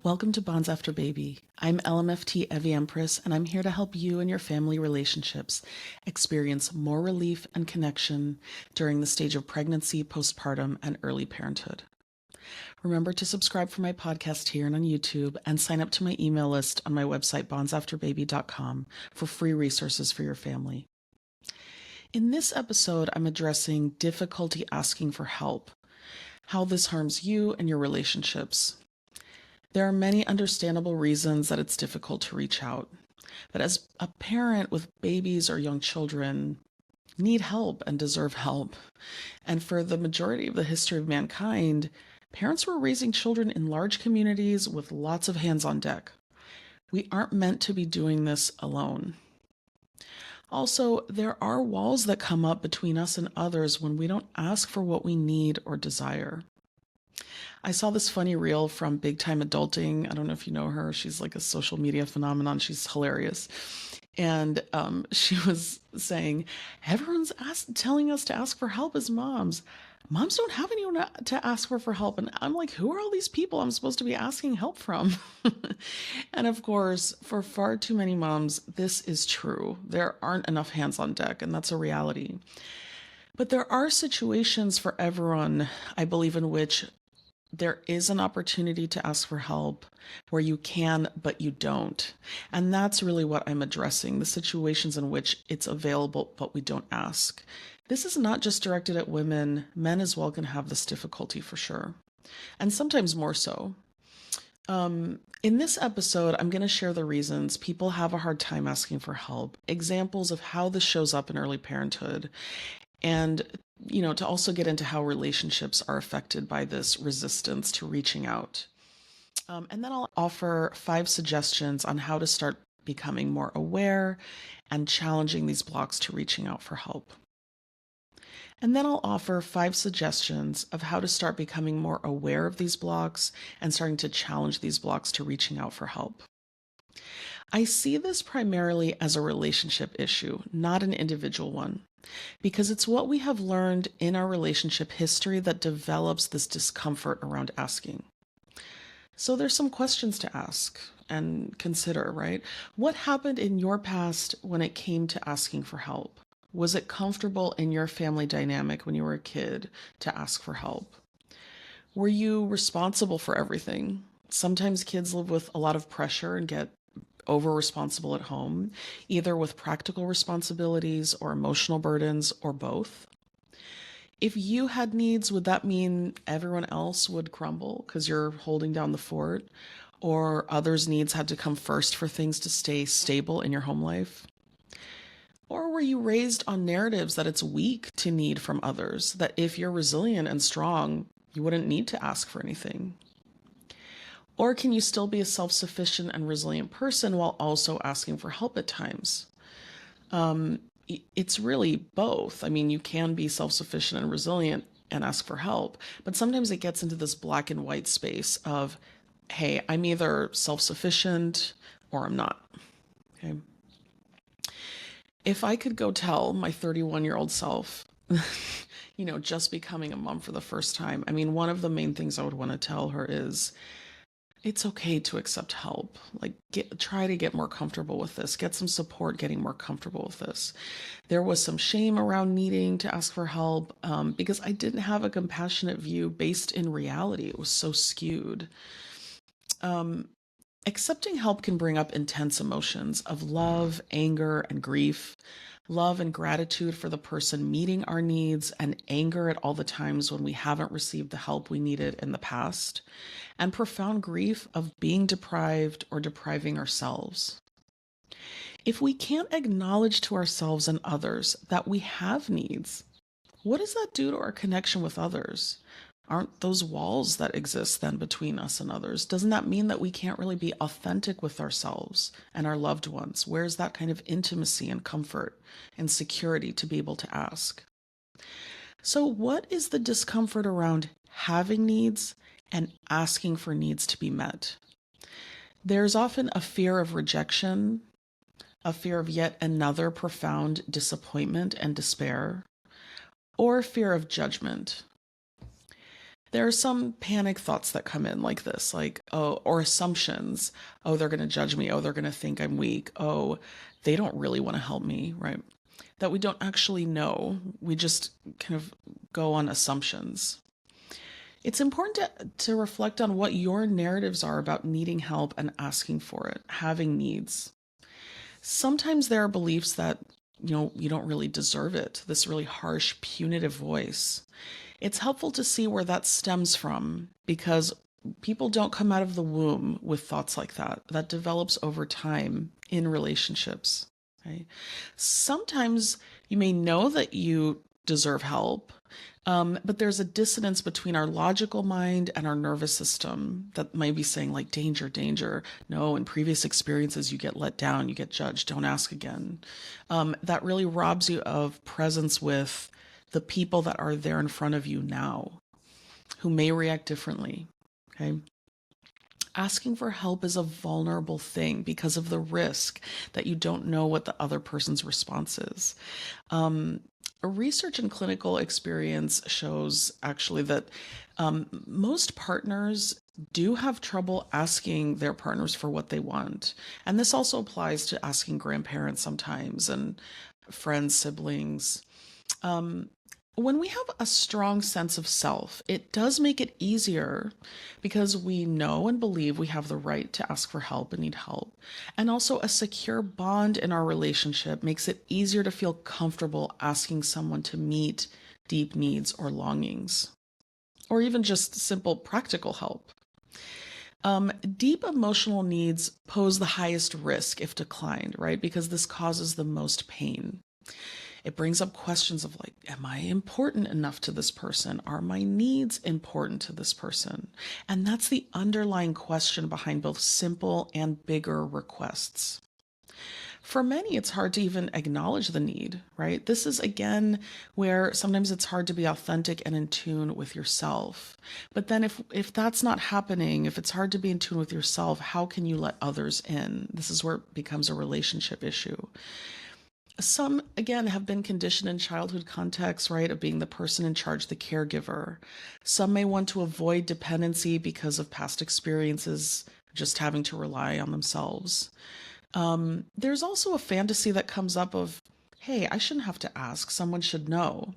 Welcome to Bonds After Baby. I'm LMFT Evie Empress, and I'm here to help you and your family relationships experience more relief and connection during the stage of pregnancy, postpartum, and early parenthood. Remember to subscribe for my podcast here and on YouTube, and sign up to my email list on my website, bondsafterbaby.com, for free resources for your family. In this episode, I'm addressing difficulty asking for help, how this harms you and your relationships. There are many understandable reasons that it's difficult to reach out. But as a parent with babies or young children, need help and deserve help. And for the majority of the history of mankind, parents were raising children in large communities with lots of hands on deck. We aren't meant to be doing this alone. Also, there are walls that come up between us and others when we don't ask for what we need or desire. I saw this funny reel from Big Time Adulting. I don't know if you know her. She's like a social media phenomenon. She's hilarious. And she was saying, everyone's telling us to ask for help as moms. Moms don't have anyone to ask for help. And I'm like, who are all these people I'm supposed to be asking help from? And of course, for far too many moms, this is true. There aren't enough hands on deck, and that's a reality. But there are situations for everyone, I believe, in which there is an opportunity to ask for help where you can, but you don't. And that's really what I'm addressing, the situations in which it's available, but we don't ask. This is not just directed at women. Men as well can have this difficulty for sure, and sometimes more so. In this episode, I'm going to share the reasons people have a hard time asking for help, examples of how this shows up in early parenthood, and to also get into how relationships are affected by this resistance to reaching out. And then I'll offer 5 suggestions on how to start becoming more aware and challenging these blocks to reaching out for help. And then I'll offer 5 suggestions of how to start becoming more aware of these blocks and starting to challenge these blocks to reaching out for help. I see this primarily as a relationship issue, not an individual one, because it's what we have learned in our relationship history that develops this discomfort around asking. So there's some questions to ask and consider, right? What happened in your past when it came to asking for help? Was it comfortable in your family dynamic when you were a kid to ask for help? Were you responsible for everything? Sometimes kids live with a lot of pressure and get over responsible at home, either with practical responsibilities or emotional burdens or both. If you had needs, would that mean everyone else would crumble because you're holding down the fort, or others' needs had to come first for things to stay stable in your home life? Or were you raised on narratives that it's weak to need from others, that if you're resilient and strong, you wouldn't need to ask for anything? Or can you still be a self-sufficient and resilient person while also asking for help at times? It's really both. I mean, you can be self-sufficient and resilient and ask for help, but sometimes it gets into this black and white space of, hey, I'm either self-sufficient or I'm not. Okay. If I could go tell my 31-year-old self, just becoming a mom for the first time, I mean, one of the main things I would want to tell her is, it's okay to accept help. Try to get more comfortable with this. Get some support getting more comfortable with this. There was some shame around needing to ask for help because I didn't have a compassionate view based in reality. It was so skewed. Accepting help can bring up intense emotions of love, anger, and grief. Love and gratitude for the person meeting our needs, and anger at all the times when we haven't received the help we needed in the past, and profound grief of being deprived or depriving ourselves. If we can't acknowledge to ourselves and others that we have needs, what does that do to our connection with others? Aren't those walls that exist then between us and others? Doesn't that mean that we can't really be authentic with ourselves and our loved ones? Where's that kind of intimacy and comfort and security to be able to ask? So what is the discomfort around having needs and asking for needs to be met? There's often a fear of rejection, a fear of yet another profound disappointment and despair, or fear of judgment. There are some panic thoughts that come in like this, like, oh, or assumptions. Oh, they're going to judge me. Oh, they're going to think I'm weak. Oh, they don't really want to help me, right? That we don't actually know. We just kind of go on assumptions. It's important to reflect on what your narratives are about needing help and asking for it, having needs. Sometimes there are beliefs that, you don't really deserve it, this really harsh, punitive voice. It's helpful to see where that stems from because people don't come out of the womb with thoughts like that. That develops over time in relationships. Right? Sometimes you may know that you deserve help, but there's a dissonance between our logical mind and our nervous system that might be saying, like, danger, danger. No, in previous experiences, you get let down, you get judged, don't ask again. That really robs you of presence with the people that are there in front of you now who may react differently. Okay. Asking for help is a vulnerable thing because of the risk that you don't know what the other person's response is. Research and clinical experience shows actually that most partners do have trouble asking their partners for what they want. And this also applies to asking grandparents sometimes and friends, siblings. When we have a strong sense of self, it does make it easier because we know and believe we have the right to ask for help and need help. And also, a secure bond in our relationship makes it easier to feel comfortable asking someone to meet deep needs or longings, or even just simple practical help. Deep emotional needs pose the highest risk if declined, right? Because this causes the most pain. It brings up questions of like, am I important enough to this person? Are my needs important to this person? And that's the underlying question behind both simple and bigger requests. For many, it's hard to even acknowledge the need, right? This is again where sometimes it's hard to be authentic and in tune with yourself. But then if that's not happening, if it's hard to be in tune with yourself, how can you let others in? This is where it becomes a relationship issue. Some, again, have been conditioned in childhood contexts, right, of being the person in charge, the caregiver. Some may want to avoid dependency because of past experiences, just having to rely on themselves. There's also a fantasy that comes up of, hey, I shouldn't have to ask, someone should know.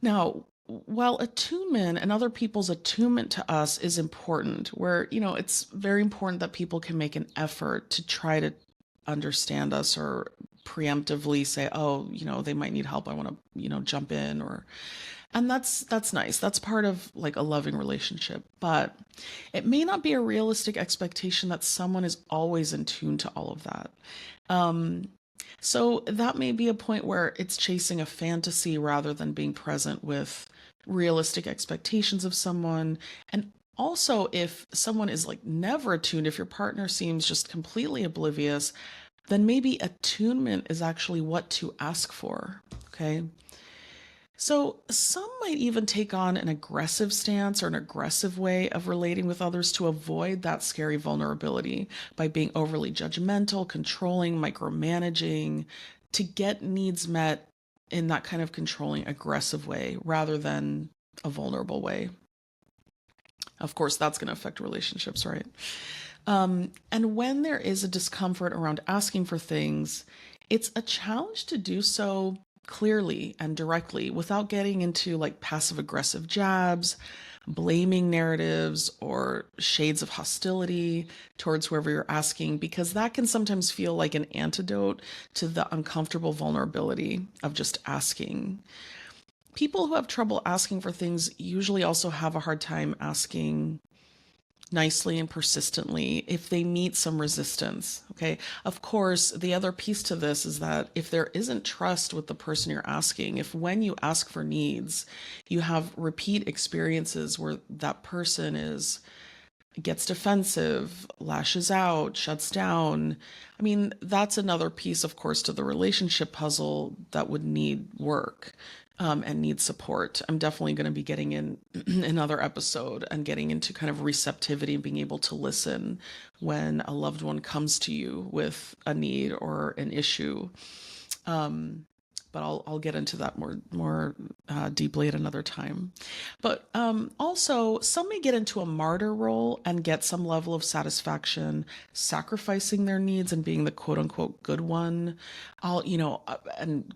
Now, while attunement and other people's attunement to us is important, where, it's very important that people can make an effort to try to understand us or preemptively say, oh, they might need help. I want to, jump in and that's nice. That's part of like a loving relationship, but it may not be a realistic expectation that someone is always in tune to all of that. So that may be a point where it's chasing a fantasy rather than being present with realistic expectations of someone. And also, if someone is like never attuned, if your partner seems just completely oblivious, then maybe attunement is actually what to ask for. Okay. So some might even take on an aggressive stance or an aggressive way of relating with others to avoid that scary vulnerability by being overly judgmental, controlling, micromanaging, to get needs met in that kind of controlling, aggressive way rather than a vulnerable way. Of course, that's going to affect relationships, right? And when there is a discomfort around asking for things, it's a challenge to do so clearly and directly without getting into like passive aggressive jabs, blaming narratives, or shades of hostility towards whoever you're asking, because that can sometimes feel like an antidote to the uncomfortable vulnerability of just asking. People who have trouble asking for things usually also have a hard time asking nicely and persistently if they meet some resistance. Okay. Of course, the other piece to this is that if there isn't trust with the person you're asking, if when you ask for needs, you have repeat experiences where that person gets defensive, lashes out, shuts down. I mean, that's another piece, of course, to the relationship puzzle that would need work. And need support. I'm definitely going to be getting in another episode and getting into kind of receptivity and being able to listen when a loved one comes to you with a need or an issue. but I'll get into that more deeply at another time. But also, some may get into a martyr role and get some level of satisfaction sacrificing their needs and being the quote unquote good one. And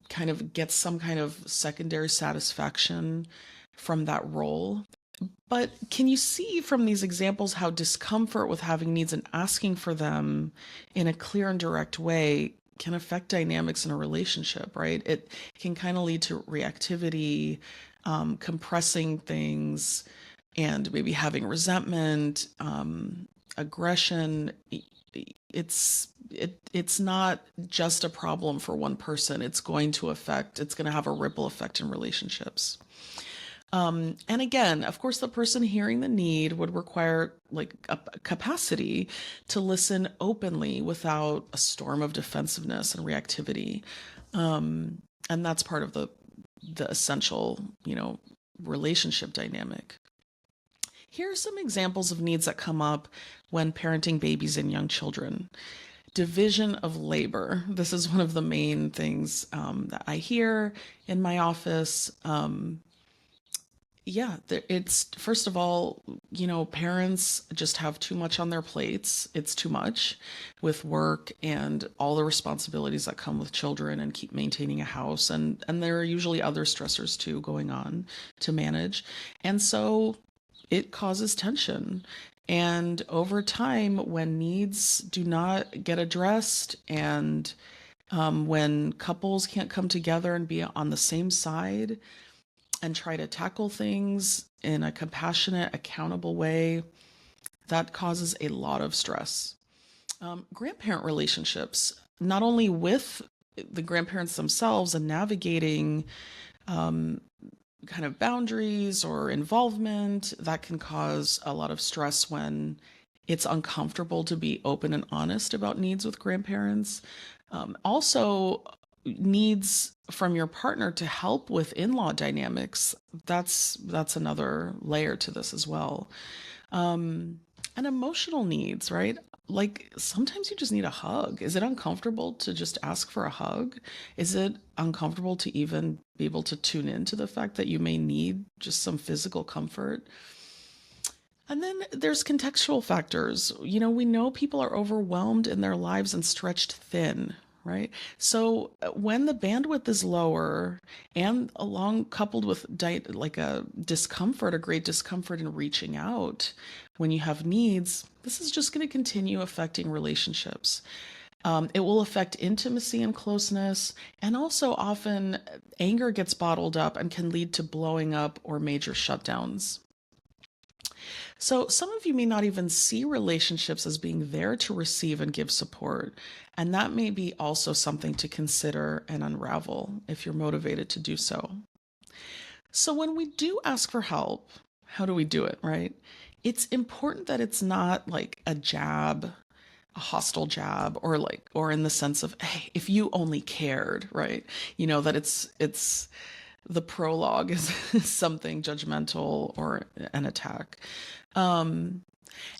kind of get some kind of secondary satisfaction from that role. But can you see from these examples how discomfort with having needs and asking for them in a clear and direct way can affect dynamics in a relationship, right? It can kind of lead to reactivity, compressing things, and maybe having resentment, aggression. It's not just a problem for one person. It's going to have a ripple effect in relationships. And again, of course, the person hearing the need would require like a capacity to listen openly without a storm of defensiveness and reactivity. And that's part of the essential, relationship dynamic. Here are some examples of needs that come up when parenting babies and young children. Division of labor. This is one of the main things that I hear in my office. It's first of all, parents just have too much on their plates. It's too much with work and all the responsibilities that come with children and keep maintaining a house. And there are usually other stressors too going on to manage. And so it causes tension. And over time, when needs do not get addressed and when couples can't come together and be on the same side, and try to tackle things in a compassionate, accountable way, that causes a lot of stress. Grandparent relationships, not only with the grandparents themselves and navigating kind of boundaries or involvement, that can cause a lot of stress when it's uncomfortable to be open and honest about needs with grandparents. Also, needs from your partner to help with in-law dynamics, that's another layer to this as well. And emotional needs, right? Like sometimes you just need a hug. Is it uncomfortable to just ask for a hug? Is it uncomfortable to even be able to tune into the fact that you may need just some physical comfort? And then there's contextual factors. We know people are overwhelmed in their lives and stretched thin, right? So when the bandwidth is lower and along coupled with like a great discomfort in reaching out when you have needs, this is just going to continue affecting relationships. It will affect intimacy and closeness, and also often anger gets bottled up and can lead to blowing up or major shutdowns. So some of you may not even see relationships as being there to receive and give support. And that may be also something to consider and unravel if you're motivated to do so. So when we do ask for help, how do we do it, right? It's important that it's not like a jab, a hostile jab, or in the sense of, hey, if you only cared, right? That it's the prologue is something judgmental or an attack. And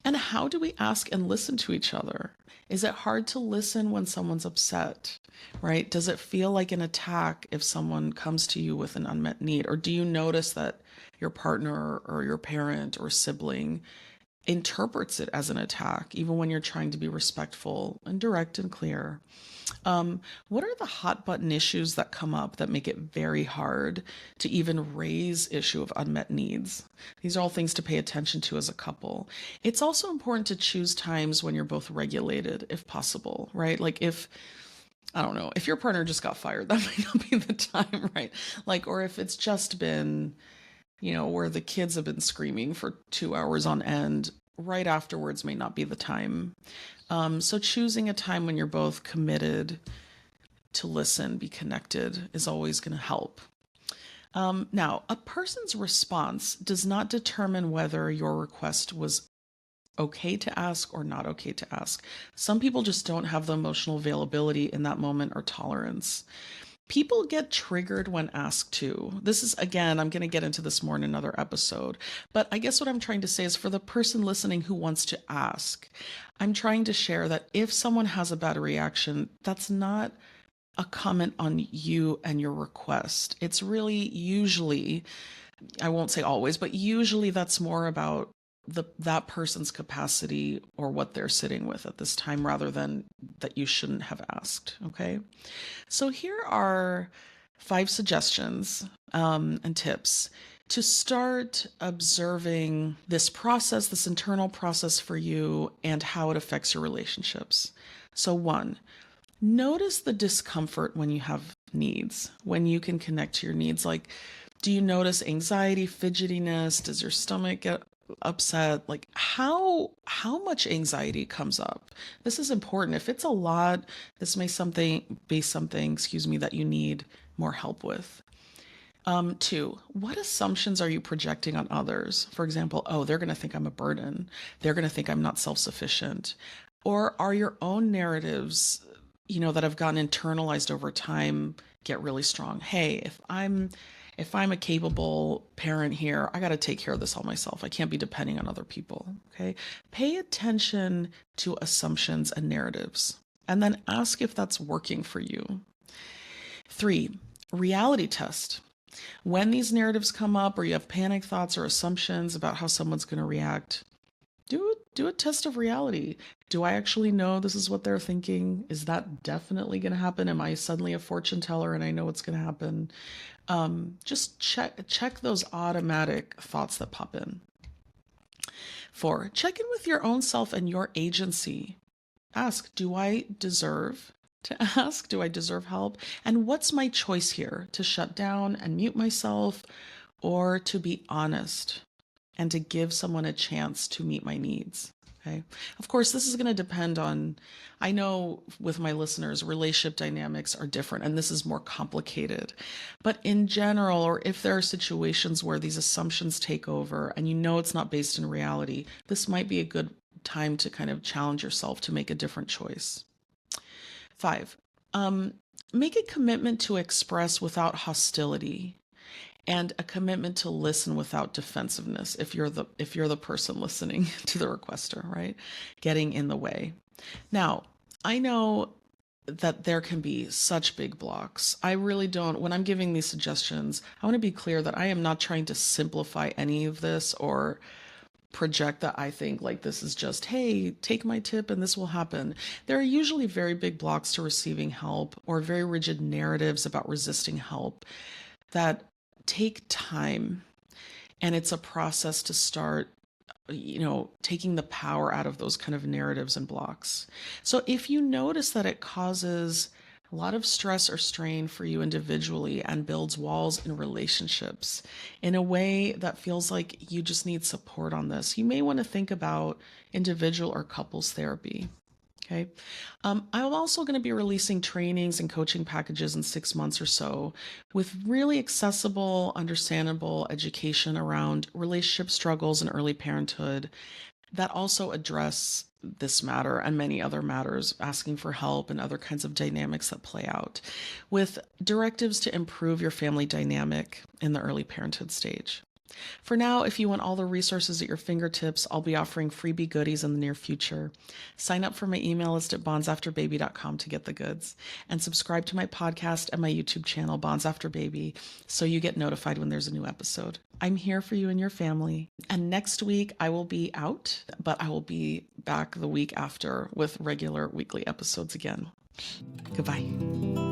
how do we ask and listen to each other? Is it hard to listen when someone's upset, right? Does it feel like an attack if someone comes to you with an unmet need? Or do you notice that your partner or your parent or sibling interprets it as an attack, even when you're trying to be respectful and direct and clear? What are the hot button issues that come up that make it very hard to even raise issue of unmet needs? These are all things to pay attention to as a couple. It's also important to choose times when you're both regulated, if possible, right? Like I don't know, if your partner just got fired, that might not be the time, right? Or if it's just been, where the kids have been screaming for 2 hours on end, right afterwards may not be the time. So choosing a time when you're both committed to listen, be connected, is always going to help. Now, a person's response does not determine whether your request was okay to ask or not okay to ask. Some people just don't have the emotional availability in that moment or tolerance. People get triggered when asked to. This is, again, I'm going to get into this more in another episode. But I guess what I'm trying to say is for the person listening who wants to ask, I'm trying to share that if someone has a bad reaction, that's not a comment on you and your request. It's really usually, I won't say always, but usually that's more about that person's capacity or what they're sitting with at this time rather than that you shouldn't have asked. Okay. So here are 5 suggestions and tips to start observing this process, this internal process for you and how it affects your relationships. So 1, notice the discomfort when you have needs, when you can connect to your needs. Like, do you notice anxiety, fidgetiness? Does your stomach get upset? Like how much anxiety comes up? This is important. If it's a lot, this may be something, that you need more help with. 2, what assumptions are you projecting on others? For example, oh, they're going to think I'm a burden. They're going to think I'm not self-sufficient. Or are your own narratives, that have gotten internalized over time, get really strong? Hey, if I'm a capable parent here, I got to take care of this all myself. I can't be depending on other people. Okay. Pay attention to assumptions and narratives, and then ask if that's working for you. 3, reality test. When these narratives come up or you have panic thoughts or assumptions about how someone's going to react, do a test of reality. Do I actually know this is what they're thinking? Is that definitely going to happen? Am I suddenly a fortune teller and I know what's going to happen? Just check those automatic thoughts that pop in. 4, check in with your own self and your agency. Ask, do I deserve to ask? Do I deserve help? And what's my choice here? To shut down and mute myself, or to be honest and to give someone a chance to meet my needs? Okay. Of course, this is going to depend on, I know with my listeners, relationship dynamics are different and this is more complicated. But in general, or if there are situations where these assumptions take over and it's not based in reality, this might be a good time to kind of challenge yourself to make a different choice. 5, make a commitment to express without hostility, and a commitment to listen without defensiveness if you're the person listening to the requester, right? Getting in the way. Now, I know that there can be such big blocks. I really don't, when I'm giving these suggestions, I want to be clear that I am not trying to simplify any of this or project that I think like this is just, hey, take my tip and this will happen. There are usually very big blocks to receiving help or very rigid narratives about resisting help that take time, and it's a process to start taking the power out of those kind of narratives and blocks. So if you notice that it causes a lot of stress or strain for you individually and builds walls in relationships in a way that feels like you just need support on this, you may want to think about individual or couples therapy. Okay. I'm also going to be releasing trainings and coaching packages in 6 months or so with really accessible, understandable education around relationship struggles and early parenthood that also address this matter and many other matters, asking for help and other kinds of dynamics that play out, with directives to improve your family dynamic in the early parenthood stage. For now, if you want all the resources at your fingertips, I'll be offering freebie goodies in the near future. Sign up for my email list at bondsafterbaby.com to get the goods, and subscribe to my podcast and my YouTube channel, Bonds After Baby, so you get notified when there's a new episode. I'm here for you and your family. And next week I will be out, but I will be back the week after with regular weekly episodes again. Goodbye.